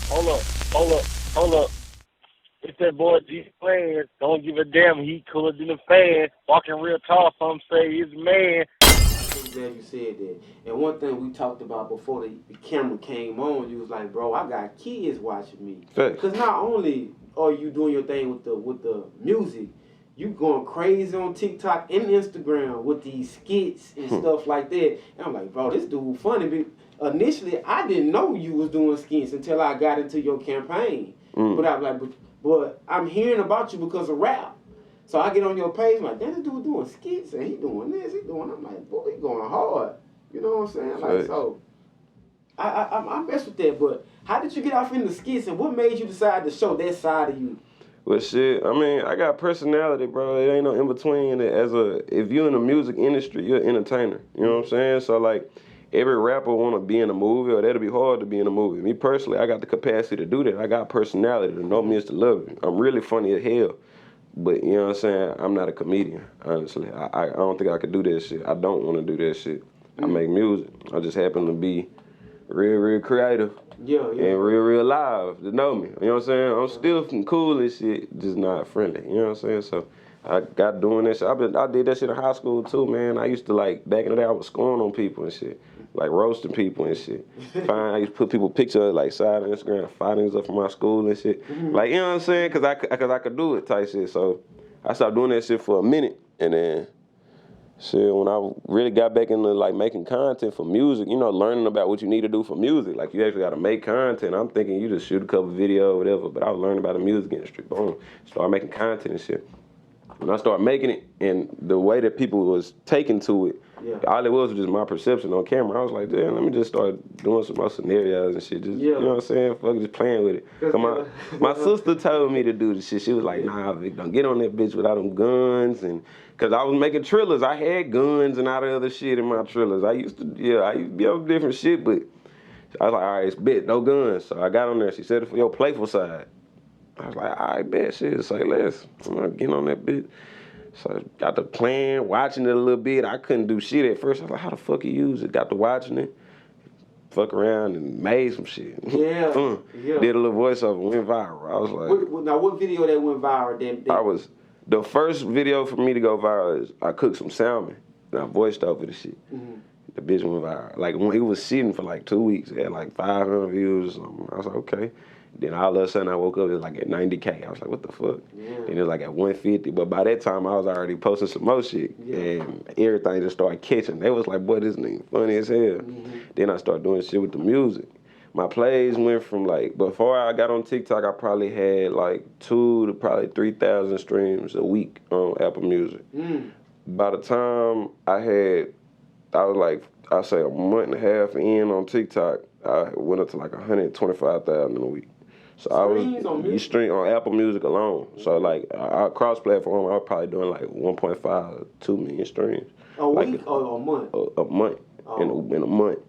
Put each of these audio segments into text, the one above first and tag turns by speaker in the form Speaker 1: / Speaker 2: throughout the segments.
Speaker 1: Hold up, hold up, hold up. It's that boy Changeofplanz. Don't give a damn. He cooler than a fan. Walking real tall. Some say he's a man.
Speaker 2: I'm glad you said that. And one thing we talked about before the camera came on, you was like, bro, I got kids watching me.
Speaker 3: Facts.
Speaker 2: Because not only are you doing your thing with the music, you going crazy on TikTok and Instagram with these skits and stuff like that. And I'm like, bro, this dude funny. But initially, I didn't know you was doing skits until I got into your campaign. But I was like, but I'm hearing about you because of rap. So I get on your page, I'm like, damn, this dude doing skits and he doing this, he doing. I'm like, boy, he going hard. You know what I'm saying? Like, so I mess with that. But how did you get off in the skits, and what made you decide to show that side of you?
Speaker 3: Well, shit, I mean, I got personality, bro. It ain't no in between. If you're in the music industry, you're an entertainer. You know what I'm saying? So, like, every rapper want to be in a movie, or that'll be hard to be in a movie. Me personally, I got the capacity to do that. I got personality. To know me is to love me. I'm really funny as hell. But, you know what I'm saying, I'm not a comedian, honestly. I don't think I could do that shit. I don't want to do that shit. I make music. I just happen to be real creative.
Speaker 2: Yeah.
Speaker 3: And real live to know me. You know what I'm saying? I'm still cool and shit, just not friendly. You know what I'm saying? So I got doing that shit. I did that shit in high school too, man. I used to, like, back in the day, I was scoring on people and shit. Like roasting people and shit. I used to put people pictures like side on Instagram, findings up from my school and shit. Like, you know what I'm saying? Cause I could do it type shit. So I stopped doing that shit for a minute, and then shit, when I really got back into like making content for music, you know, learning about what you need to do for music. Like, you actually gotta make content. I'm thinking you just shoot a couple videos or whatever, but I was learning about the music industry. Boom. Started making content and shit. When I started making it, and the way that people was taking to it, all it was just my perception on camera. I was like, damn, let me just start doing some more scenarios and shit. Just, you know what I'm saying? Fuck, just playing with it. Cause my sister told me to do the shit. She was like, nah, Vic, don't get on that bitch without them guns. And cause I was making thrillers. I had guns and all the other shit in my thrillers. I used to be on different shit, but I was like, all right, it's bet, no guns. So I got on there. She said it for your playful side. I was like, all right, bet, shit, say less. I'm gonna get on that bitch. So I got to playing, watching it a little bit. I couldn't do shit at first. I was like, how the fuck you use it? Got to watching it, fuck around and made some shit.
Speaker 2: Yeah.
Speaker 3: Did a little voiceover, went viral. I was like,
Speaker 2: now what video that went viral?
Speaker 3: The first video for me to go viral is I cooked some salmon and I voiced over the shit. The bitch went viral. Like, when it was sitting for like 2 weeks, it had like 500 views or something. I was like, okay. Then all of a sudden I woke up, it was like at 90K. I was like, what the fuck? And it was like at 150. But by that time I was already posting some more shit. And everything just started catching. They was like, boy, this nigga funny as hell. Then I started doing shit with the music. My plays went from like, before I got on TikTok, I probably had like 2,000 to probably 3,000 streams a week on Apple Music. By the time I was like, I say a month and a half in on TikTok, I went up to like 125,000 in a week. So you stream on Apple Music alone. So like our cross platform, I was probably doing like 1.5, 2 million streams.
Speaker 2: A week or a month?
Speaker 3: A month. In a month.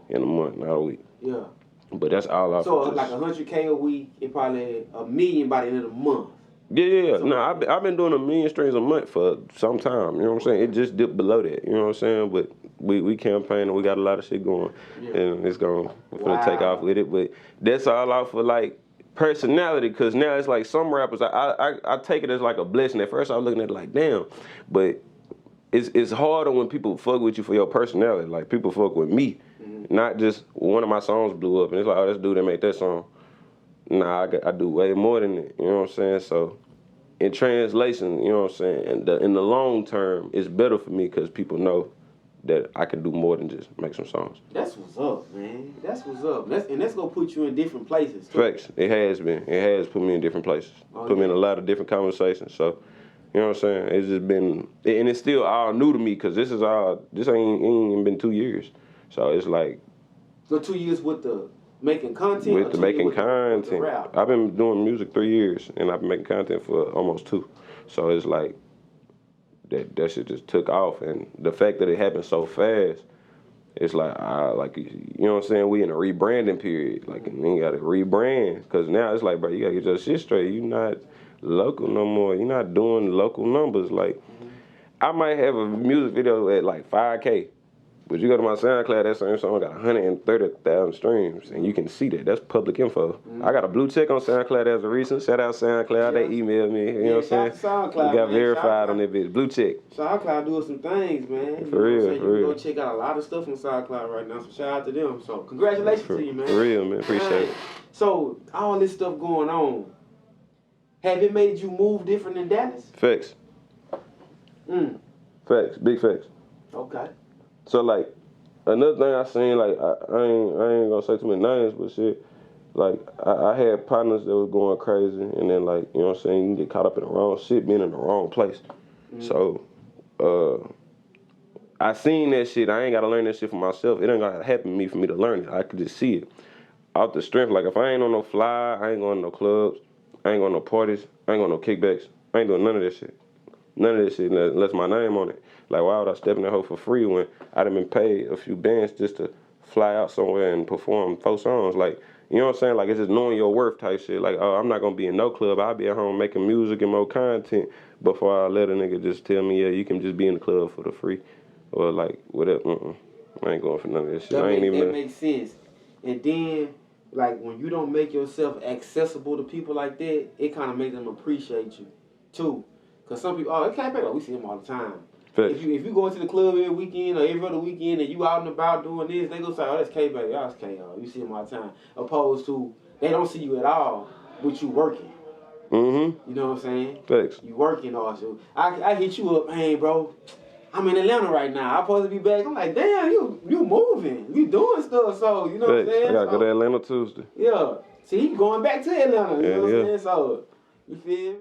Speaker 3: In a month, not a week.
Speaker 2: Yeah.
Speaker 3: But that's all I.
Speaker 2: So like 100K a week, and probably a million by the end of the month.
Speaker 3: Yeah. No, I've been doing 1 million streams a month for some time. You know what I'm saying? It just dipped below that. You know what I'm saying? But we campaign and we got a lot of shit going, and it's gonna take off with it. But that's all off for like personality, because now it's like some rappers, I take it as like a blessing. At first I was looking at it like, damn, but it's harder when people fuck with you for your personality. Like, people fuck with me, not just one of my songs blew up and it's like, oh, this dude that made that song. Nah, I do way more than it, you know what I'm saying? So in translation, you know what I'm saying, and in the long term, it's better for me because people know that I can do more than just make some songs.
Speaker 2: That's what's up, man. That's what's up. And that's gonna put you in different places too.
Speaker 3: Facts. It has been. It has put me in different places. Put me in a lot of different conversations. So, you know what I'm saying? It's just been, and it's still all new to me because this ain't even been 2 years. So it's like.
Speaker 2: So 2 years with the making content?
Speaker 3: With the making content. With the rap? I've been doing music 3 years and I've been making content for almost 2. So it's like, that shit just took off, and the fact that it happened so fast, it's like, you know what I'm saying, we in a rebranding period, like, and then you gotta rebrand, because now it's like, bro, you gotta get your shit straight. You're not local no more. You're not doing local numbers. Like, I might have a music video at like 5K, But you go to my SoundCloud, that same song got 130,000 streams, and you can see that. That's public info. I got a blue check on SoundCloud as a recent. Shout out SoundCloud. They emailed me. You know what I'm saying?
Speaker 2: SoundCloud,
Speaker 3: we got
Speaker 2: man.
Speaker 3: verified on that bitch. Blue check.
Speaker 2: SoundCloud doing some things, man.
Speaker 3: For real,
Speaker 2: you
Speaker 3: for real.
Speaker 2: Go check out a lot of stuff on SoundCloud right now. So shout out to them. So congratulations to you, man.
Speaker 3: For real, man. Appreciate it.
Speaker 2: So all this stuff going on, have it made you move different in Dallas?
Speaker 3: Facts. Facts. Big facts.
Speaker 2: Okay.
Speaker 3: So like, another thing I seen, like I ain't gonna say too many names, but shit, like I had partners that was going crazy, and then like, you know what I'm saying, you can get caught up in the wrong shit, being in the wrong place. So, I seen that shit. I ain't gotta learn that shit for myself. It ain't gotta happen to me for me to learn it. I could just see it out the strength. Like if I ain't on no fly, I ain't going to no clubs, I ain't going to no parties, I ain't going to no kickbacks. I ain't doing none of that shit. None of that shit unless my name on it. Like, why would I step in that hole for free when I done been paid a few bands just to fly out somewhere and perform 4 songs? Like, you know what I'm saying? Like, it's just knowing your worth type shit. Like, oh, I'm not going to be in no club. I'll be at home making music and more content before I let a nigga just tell me, yeah, you can just be in the club for the free. Or, like, whatever. I ain't going for none of that shit.
Speaker 2: That makes sense. And then, like, when you don't make yourself accessible to people like that, it kind of makes them appreciate you, too. Because some people, oh, it can't pay. We see them all the time. If you go into the club every weekend or every other weekend and you out and about doing this, they go say, oh, that's K-Baby, oh, that's K-O. You see them all the time. Opposed to, they don't see you at all, but you working. You know what I'm saying?
Speaker 3: Thanks.
Speaker 2: You working also. I hit you up, hey, bro, I'm in Atlanta right now. I'm supposed to be back. I'm like, damn, you moving. You doing stuff, so, you know what I'm saying?
Speaker 3: I gotta go to Atlanta Tuesday.
Speaker 2: Yeah. See, he going back to Atlanta, you know what I'm saying? So, you feel me?